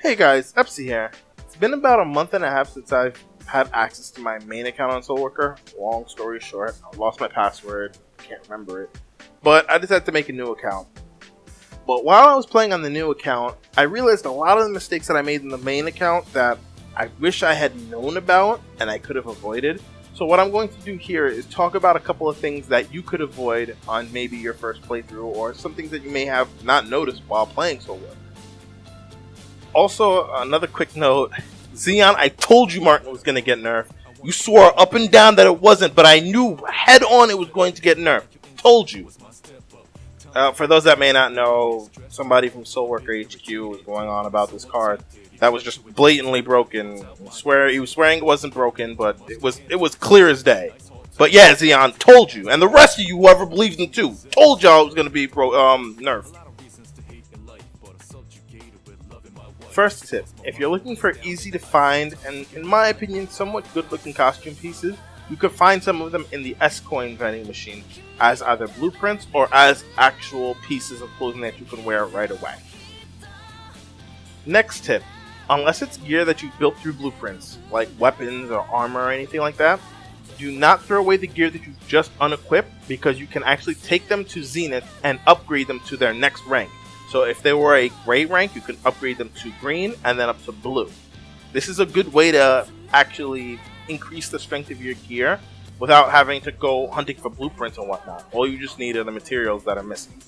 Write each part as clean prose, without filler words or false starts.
Hey guys, Epsy here. It's been about a month and a half since I've had access to my main account on Soulworker. Long story short, I lost my password, can't remember it. But I decided to make a new account. But while I was playing on the new account, I realized a lot of the mistakes that I made in the main account that I wish I had known about and I could have avoided. So what I'm going to do here is talk about a couple of things that you could avoid on maybe your first playthrough, or some things that you may have not noticed while playing Soulworker. Also, another quick note, Xeon, I told you Martin was going to get nerfed. You swore up and down that it wasn't, but I knew head on it was going to get nerfed. Told you. For those that may not know, somebody from Soulworker HQ was going on about this card that was just blatantly broken. He was swearing it wasn't broken, but it was clear as day. But yeah, Xeon, told you, and the rest of you, whoever believes in too, told y'all it was going to be nerfed. First tip, if you're looking for easy to find and, in my opinion, somewhat good looking costume pieces, you could find some of them in the S-Coin vending machine as either blueprints or as actual pieces of clothing that you can wear right away. Next tip, unless it's gear that you built through blueprints, like weapons or armor or anything like that, do not throw away the gear that you've just unequipped, because you can actually take them to Zenith and upgrade them to their next rank. So if they were a gray rank, you can upgrade them to green and then up to blue. This is a good way to actually increase the strength of your gear without having to go hunting for blueprints and whatnot. All you just need are the materials that are missing.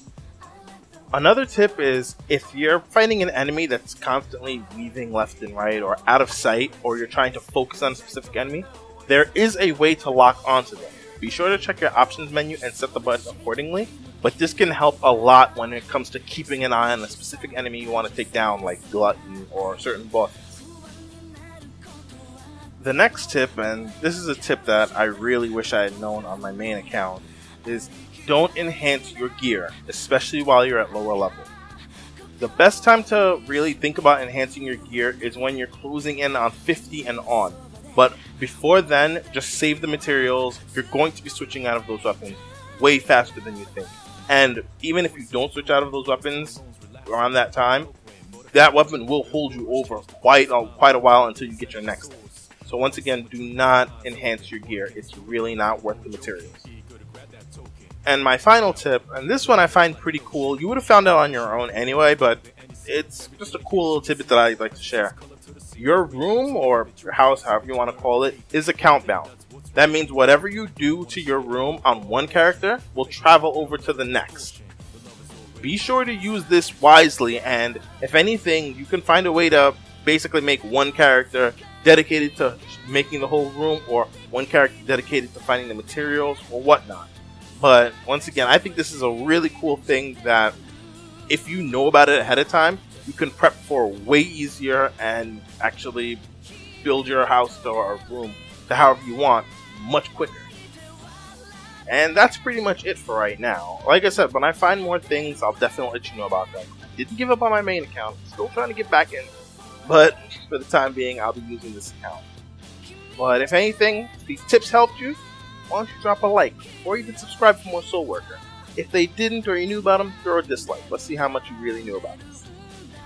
Another tip is, if you're fighting an enemy that's constantly weaving left and right or out of sight, or you're trying to focus on a specific enemy, there is a way to lock onto them. Be sure to check your options menu and set the button accordingly, but this can help a lot when it comes to keeping an eye on a specific enemy you want to take down, like Glutton or certain bosses. The next tip, and this is a tip that I really wish I had known on my main account, is don't enhance your gear, especially while you're at lower level. The best time to really think about enhancing your gear is when you're closing in on 50 and on. But before then, just save the materials. You're going to be switching out of those weapons way faster than you think. And even if you don't switch out of those weapons around that time, that weapon will hold you over quite a while until you get your next one. So once again, do not enhance your gear. It's really not worth the materials. And my final tip, and this one I find pretty cool. You would have found out on your own anyway, but it's just a cool little tidbit that I'd like to share. Your room, or your house, however you want to call it, is account bound. That means whatever you do to your room on one character will travel over to the next. Be sure to use this wisely, and if anything, you can find a way to basically make one character dedicated to making the whole room, or one character dedicated to finding the materials or whatnot. But once again, I think this is a really cool thing that if you know about it ahead of time, you can prep for way easier and actually build your house or room to however you want much quicker. And that's pretty much it for right now. Like I said, when I find more things, I'll definitely let you know about them. I didn't give up on my main account, still trying to get back in, but for the time being, I'll be using this account. But if anything, if these tips helped you, why don't you drop a like, or even subscribe for more Soulworker. If they didn't, or you knew about them, throw a dislike. Let's see how much you really knew about this.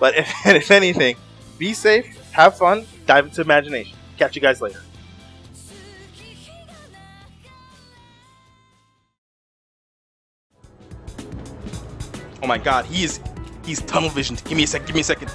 But if anything, be safe, have fun, dive into imagination. Catch you guys later. Oh my god, he's tunnel visioned. Give me a second.